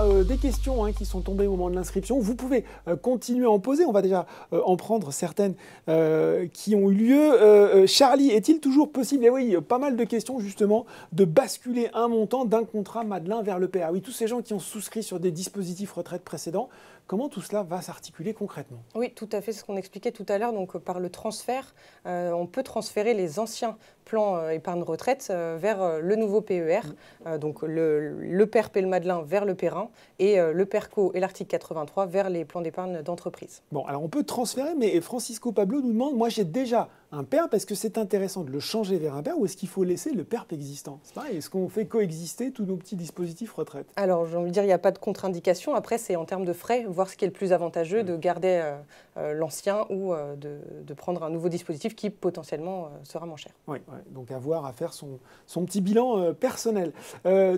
a des questions qui sont tombées au moment de l'inscription. Vous pouvez continuer à en poser. On va déjà en prendre certaines qui ont eu lieu. Charlie, est-il toujours possible, et oui, pas mal de questions justement, de basculer un montant d'un contrat Madelin vers le PER? Oui, tous ces gens qui ont souscrit sur des dispositifs retraite précédents, comment tout cela va s'articuler concrètement? Oui, tout à fait, c'est ce qu'on expliquait tout à l'heure. Donc, par le transfert, on peut transférer les anciens plans épargne retraite vers le nouveau PER. Donc, le PERP et le Madelin vers le PER1 et le PERCO et l'article 83 vers les plans d'épargne d'entreprise. Bon, alors on peut transférer, mais Francisco Pablo nous demande, moi j'ai déjà un PERP, est-ce que c'est intéressant de le changer vers un PERP ou est-ce qu'il faut laisser le PERP existant? C'est pareil, est-ce qu'on fait coexister tous nos petits dispositifs retraite? Alors, j'ai envie de dire, il n'y a pas de contre-indication. Après, c'est en termes de frais, voir ce qui est le plus avantageux, de garder l'ancien ou de prendre un nouveau dispositif qui potentiellement sera moins cher. Oui, ouais, donc avoir à faire son petit bilan personnel.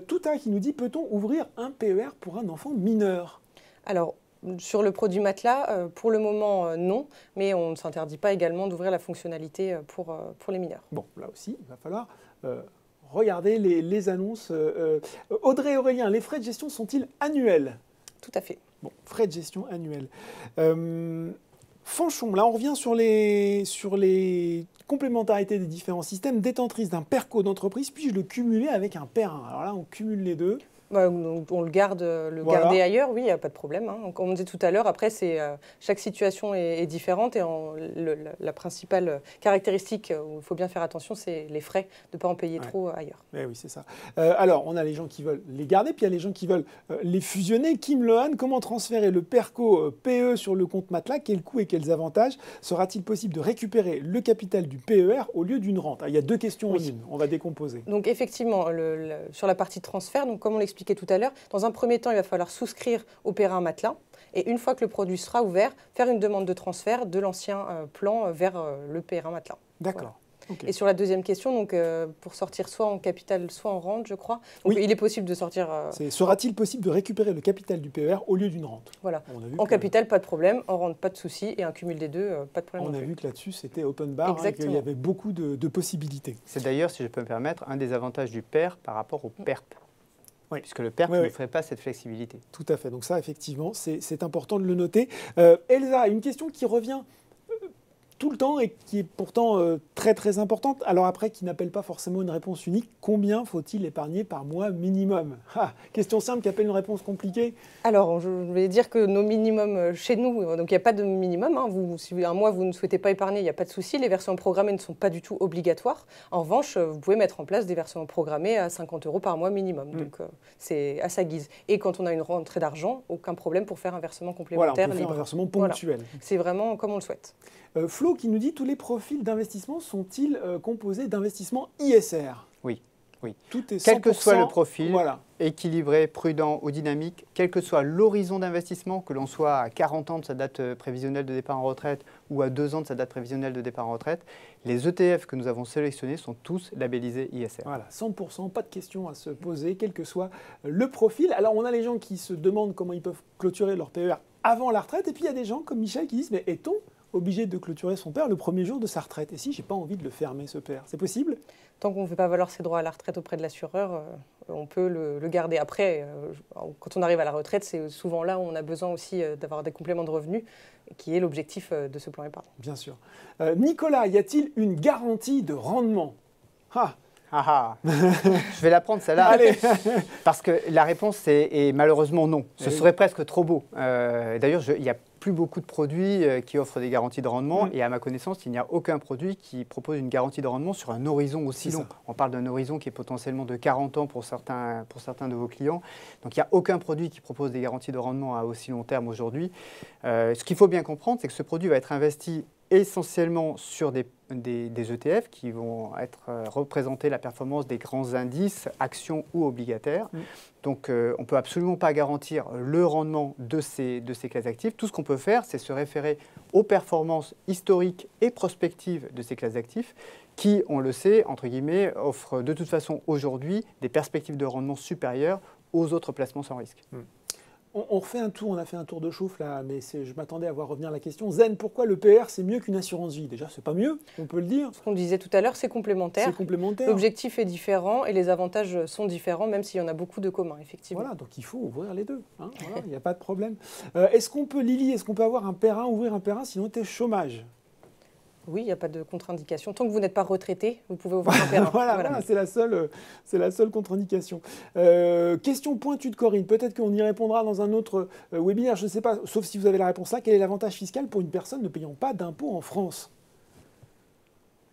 Touta qui nous dit, peut-on ouvrir un PER pour un enfant mineur? Alors, sur le produit matelas, pour le moment, non, mais on ne s'interdit pas également d'ouvrir la fonctionnalité pour les mineurs. Bon, là aussi, il va falloir regarder les annonces. Audrey Aurélien, les frais de gestion sont-ils annuels? Tout à fait. Bon, frais de gestion annuels. Fanchon, là on revient sur les complémentarités des différents systèmes. Détentrice d'un PERCO d'entreprise, puis-je le cumuler avec un PER1? Alors là, on cumule les deux. On le garde, garder ailleurs, oui, il n'y a pas de problème. Comme on disait tout à l'heure, après, chaque situation est différente et la principale caractéristique où il faut bien faire attention, c'est les frais, de ne pas en payer trop ailleurs. Eh oui, c'est ça. Alors, on a les gens qui veulent les garder, puis il y a les gens qui veulent les fusionner. Kim Lohan, comment transférer le PERCO PE sur le compte matelas? Quels coûts et quels avantages? Sera-t-il possible de récupérer le capital du PER au lieu d'une rente? Il y a deux questions en une, on va décomposer. Donc effectivement, sur la partie transfert, donc comme on l'expliquait tout à l'heure, dans un premier temps, il va falloir souscrire au PER1 matelas. Et une fois que le produit sera ouvert, faire une demande de transfert de l'ancien plan vers le PER1 matelas. D'accord. Voilà. Okay. Et sur la deuxième question, donc, pour sortir soit en capital, soit en rente, je crois, donc, il est possible de sortir... Sera-t-il possible de récupérer le capital du PER au lieu d'une rente? Voilà. En capital, pas de problème. En rente, pas de souci. Et un cumul des deux, pas de problème. On a vu que là-dessus, c'était open bar, qu'il y avait beaucoup de possibilités. C'est d'ailleurs, si je peux me permettre, un des avantages du PER par rapport au PERP. Oui. Puisque le PERP ne ferait pas cette flexibilité. Tout à fait. Donc ça, effectivement, c'est important de le noter. Elsa, une question qui revient tout le temps et qui est pourtant très très importante, alors après qui n'appelle pas forcément une réponse unique, combien faut-il épargner par mois minimum? Question simple qui appelle une réponse compliquée. Alors je vais dire que nos minimums chez nous, donc il n'y a pas de minimum, si un mois vous ne souhaitez pas épargner, il n'y a pas de souci, les versements programmés ne sont pas du tout obligatoires. En revanche, vous pouvez mettre en place des versements programmés à 50 € par mois minimum, donc c'est à sa guise. Et quand on a une rentrée d'argent, aucun problème pour faire un versement complémentaire. Voilà, on peut faire un versement ponctuel. Voilà. C'est vraiment comme on le souhaite. Flo qui nous dit, tous les profils d'investissement sont-ils composés d'investissements ISR? Oui, oui. Tout est 100%, quel que soit le profil, équilibré, prudent ou dynamique, quel que soit l'horizon d'investissement, que l'on soit à 40 ans de sa date prévisionnelle de départ en retraite ou à 2 ans de sa date prévisionnelle de départ en retraite, les ETF que nous avons sélectionnés sont tous labellisés ISR. Voilà, 100%, pas de questions à se poser, quel que soit le profil. Alors on a les gens qui se demandent comment ils peuvent clôturer leur PER avant la retraite, et puis il y a des gens comme Michel qui disent, mais est-on obligé de clôturer son PER le premier jour de sa retraite? Et si j'ai pas envie de le fermer, ce PER, c'est possible? Tant qu'on ne fait pas valoir ses droits à la retraite auprès de l'assureur, on peut le garder. Après, quand on arrive à la retraite, c'est souvent là où on a besoin aussi d'avoir des compléments de revenus, qui est l'objectif de ce plan épargne. Bien sûr. Nicolas, y a-t-il une garantie de rendement? Je vais la prendre celle-là, parce que la réponse est malheureusement non. Ce serait presque trop beau. D'ailleurs, il n'y a plus beaucoup de produits qui offrent des garanties de rendement et à ma connaissance, il n'y a aucun produit qui propose une garantie de rendement sur un horizon aussi long. On parle d'un horizon qui est potentiellement de 40 ans pour certains de vos clients. Donc il n'y a aucun produit qui propose des garanties de rendement à aussi long terme aujourd'hui. Ce qu'il faut bien comprendre, c'est que ce produit va être investi essentiellement sur des ETF qui vont représenter la performance des grands indices, actions ou obligataires. Donc on ne peut absolument pas garantir le rendement de ces classes actives. Tout ce qu'on peut faire, c'est se référer aux performances historiques et prospectives de ces classes d'actifs qui, on le sait, entre guillemets, offrent de toute façon aujourd'hui des perspectives de rendement supérieures aux autres placements sans risque. On refait un tour, on a fait un tour de chauffe là, mais je m'attendais à voir revenir la question. Zen, pourquoi le PER c'est mieux qu'une assurance vie? Déjà, c'est pas mieux, on peut le dire. Ce qu'on disait tout à l'heure, c'est complémentaire. C'est complémentaire. L'objectif est différent et les avantages sont différents, même s'il y en a beaucoup de communs, effectivement. Voilà, donc il faut ouvrir les deux. Hein, voilà, il n'y a pas de problème. Est-ce qu'on peut, Lily, est-ce qu'on peut avoir un PER 1, ouvrir un PER 1 sinon t'es chômage? Oui, il n'y a pas de contre-indication. Tant que vous n'êtes pas retraité, vous pouvez ouvrir un PER 1. Voilà, c'est la seule contre-indication. Question pointue de Corinne. Peut-être qu'on y répondra dans un autre webinaire, je ne sais pas, sauf si vous avez la réponse là. Quel est l'avantage fiscal pour une personne ne payant pas d'impôts en France?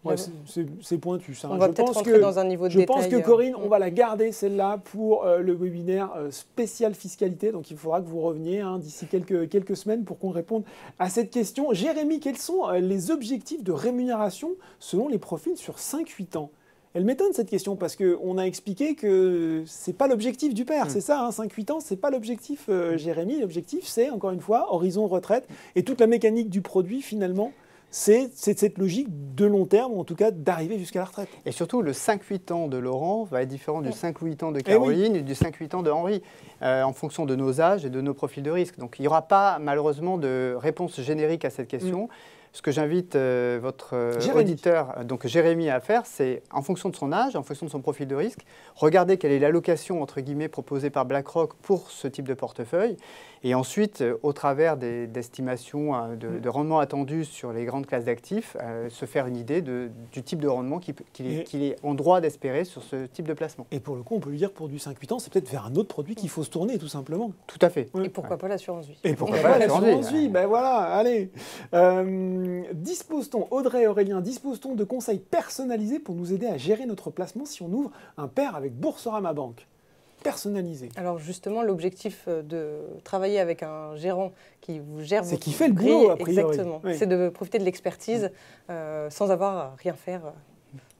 Ouais, c'est pointu ça. On va peut-être rentrer dans un niveau de détail. Je pense que Corinne, on va la garder celle-là pour le webinaire spécial fiscalité. Donc il faudra que vous reveniez d'ici quelques semaines pour qu'on réponde à cette question. Jérémy, quels sont les objectifs de rémunération selon les profils sur 5-8 ans? Elle m'étonne cette question parce qu'on a expliqué que c'est pas l'objectif du PER, c'est ça, 5-8 ans, c'est pas l'objectif, Jérémy. L'objectif, c'est encore une fois horizon retraite et toute la mécanique du produit finalement. C'est cette logique de long terme, ou en tout cas d'arriver jusqu'à la retraite. Et surtout, le 5-8 ans de Laurent va être différent du 5-8 ans de Caroline et du 5-8 ans de Henri, en fonction de nos âges et de nos profils de risque. Donc il n'y aura pas malheureusement de réponse générique à cette question. Ce que j'invite votre auditeur, donc Jérémy, à faire, c'est en fonction de son âge, en fonction de son profil de risque, regarder quelle est l'allocation entre guillemets proposée par BlackRock pour ce type de portefeuille, et ensuite, au travers d'estimations de rendement attendu sur les grandes classes d'actifs, se faire une idée du type de rendement qu'il est en droit d'espérer sur ce type de placement. Et pour le coup, on peut lui dire pour du 5-8 ans, c'est peut-être vers un autre produit qu'il faut se tourner, tout simplement. Tout à fait. Et pourquoi pas l'assurance vie? Et pourquoi pas l'assurance vie? Ben voilà, allez. Dispose-t-on, Audrey et Aurélien, dispose-t-on de conseils personnalisés pour nous aider à gérer notre placement si on ouvre un PER avec Boursorama Banque? Personnalisé. Alors justement, l'objectif de travailler avec un gérant qui vous gère votre... C'est qui fait le boulot, a priori. Exactement. Oui. C'est de profiter de l'expertise sans avoir à rien faire.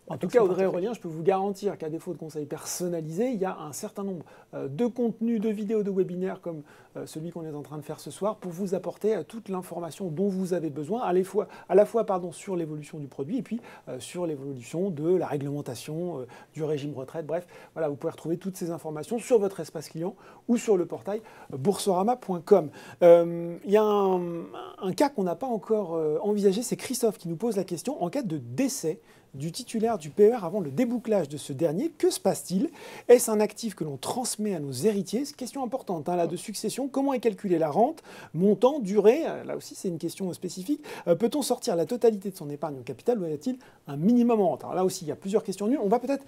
En tout cas, Audrey et Aurélien, je peux vous garantir qu'à défaut de conseils personnalisés, il y a un certain nombre de contenus, de vidéos, de webinaires comme celui qu'on est en train de faire ce soir pour vous apporter toute l'information dont vous avez besoin, à la fois sur l'évolution du produit et puis sur l'évolution de la réglementation, du régime retraite. Bref, voilà, vous pouvez retrouver toutes ces informations sur votre espace client ou sur le portail boursorama.com. Il y a un cas qu'on n'a pas encore envisagé, c'est Christophe qui nous pose la question, en cas de décès du titulaire du PER avant le débouclage de ce dernier, que se passe-t-il? Est-ce un actif que l'on transmet à nos héritiers? C'est une question importante là, de succession. Comment est calculée la rente? Montant, durée? Là aussi, c'est une question spécifique. Peut-on sortir la totalité de son épargne au capital ou y a-t-il un minimum en rente? Alors là aussi, il y a plusieurs questions nulles. On va peut-être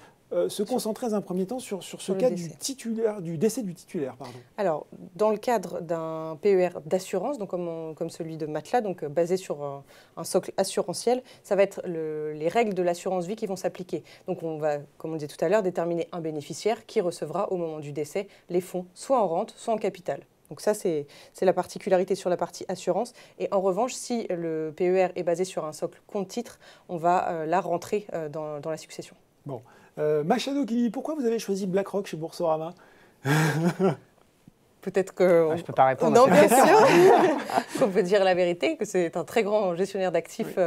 se concentrer dans un premier temps sur ce cas du décès du titulaire. Pardon. Alors, dans le cadre d'un PER d'assurance, donc comme celui de Matelas, donc basé sur un socle assurantiel, ça va être les règles de l'assurance vie qui vont s'appliquer. Donc on va, comme on disait tout à l'heure, déterminer un bénéficiaire qui recevra au moment du décès les fonds, soit en rente, soit en capital. Donc ça, c'est la particularité sur la partie assurance. Et en revanche, si le PER est basé sur un socle compte-titre, on va la rentrer dans la succession. Bon. Machado qui dit, pourquoi vous avez choisi BlackRock chez Boursorama? Peut-être que... je ne peux pas répondre. Non, bien sûr. On peut dire la vérité, que c'est un très grand gestionnaire d'actifs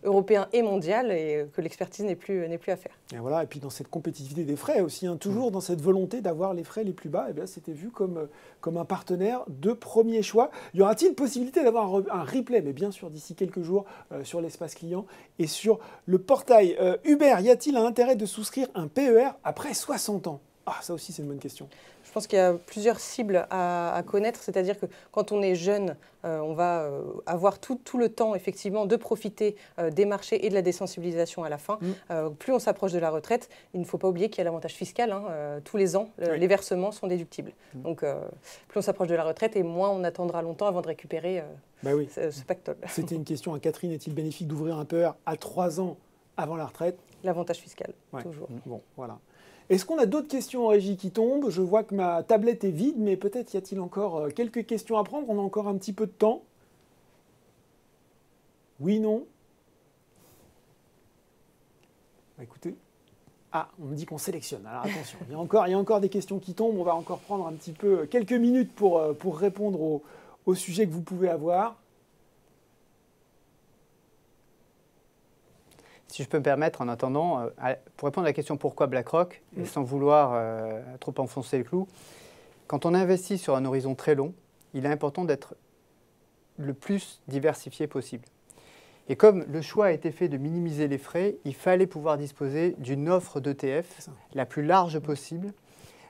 européen et mondial et que l'expertise n'est plus à faire. Et voilà, et puis dans cette compétitivité des frais aussi, toujours dans cette volonté d'avoir les frais les plus bas, c'était vu comme un partenaire de premier choix. Y aura-t-il possibilité d'avoir un replay? Mais bien sûr, d'ici quelques jours, sur l'espace client et sur le portail. Hubert, y a-t-il un intérêt de souscrire un PER après 60 ans? Ah, ça aussi, c'est une bonne question. Je pense qu'il y a plusieurs cibles à connaître, c'est-à-dire que quand on est jeune, on va avoir tout le temps effectivement de profiter des marchés et de la désensibilisation à la fin. Plus on s'approche de la retraite, il ne faut pas oublier qu'il y a l'avantage fiscal. Tous les ans, les versements sont déductibles. Donc plus on s'approche de la retraite et moins on attendra longtemps avant de récupérer ce pactole. C'était une question à Catherine, est-il bénéfique d'ouvrir un PER à 3 ans avant la retraite? L'avantage fiscal, toujours. Bon, voilà. Est-ce qu'on a d'autres questions en régie qui tombent? Je vois que ma tablette est vide, mais peut-être y a-t-il encore quelques questions à prendre? On a encore un petit peu de temps. Oui, non? Écoutez. Ah, on me dit qu'on sélectionne. Alors attention, il y a encore des questions qui tombent. On va encore prendre un petit peu, quelques minutes pour répondre aux sujets que vous pouvez avoir. Si je peux me permettre, en attendant, pour répondre à la question pourquoi BlackRock, et sans vouloir trop enfoncer le clou, quand on investit sur un horizon très long, il est important d'être le plus diversifié possible. Et comme le choix a été fait de minimiser les frais, il fallait pouvoir disposer d'une offre d'ETF la plus large possible,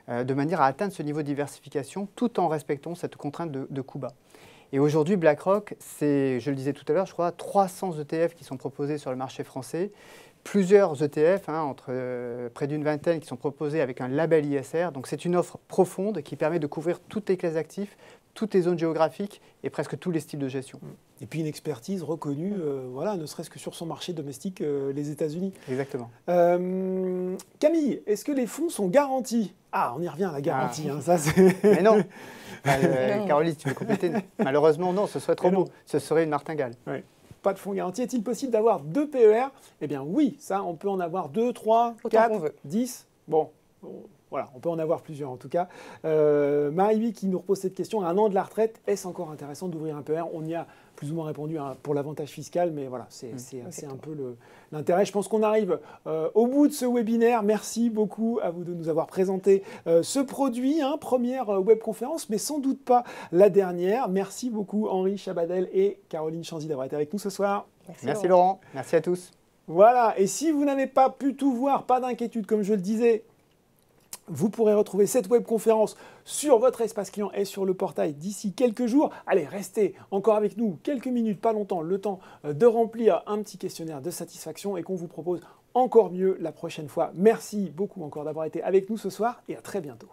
de manière à atteindre ce niveau de diversification tout en respectant cette contrainte de coût bas. Et aujourd'hui, BlackRock, c'est, je le disais tout à l'heure, je crois, 300 ETF qui sont proposés sur le marché français, plusieurs ETF, entre près d'une vingtaine qui sont proposés avec un label ISR. Donc c'est une offre profonde qui permet de couvrir toutes les classes d'actifs, toutes les zones géographiques et presque tous les styles de gestion. Et puis une expertise reconnue, voilà, ne serait-ce que sur son marché domestique, les États-Unis. Exactement. Camille, est-ce que les fonds sont garantis? Ah, on y revient à la garantie. Hein, ça, mais non. Caroline, tu veux compléter? Malheureusement, non, ce serait trop beau. Ce serait une martingale. Oui. Pas de fonds garantis. Est-il possible d'avoir 2 PER? Eh bien oui, ça, on peut en avoir 2, 3, 4, 10. Bon, voilà, on peut en avoir plusieurs en tout cas. Marie-Louis qui nous repose cette question, à 1 an de la retraite, est-ce encore intéressant d'ouvrir un PER? On y a plus ou moins répondu pour l'avantage fiscal, mais voilà, c'est un peu l'intérêt. Je pense qu'on arrive au bout de ce webinaire. Merci beaucoup à vous de nous avoir présenté ce produit, première webconférence, mais sans doute pas la dernière. Merci beaucoup Henri Chabadel et Caroline Chanzy d'avoir été avec nous ce soir. Merci Laurent, merci à tous. Voilà, et si vous n'avez pas pu tout voir, pas d'inquiétude, comme je le disais, vous pourrez retrouver cette webconférence sur votre espace client et sur le portail d'ici quelques jours. Allez, restez encore avec nous quelques minutes, pas longtemps, le temps de remplir un petit questionnaire de satisfaction et qu'on vous propose encore mieux la prochaine fois. Merci beaucoup encore d'avoir été avec nous ce soir et à très bientôt.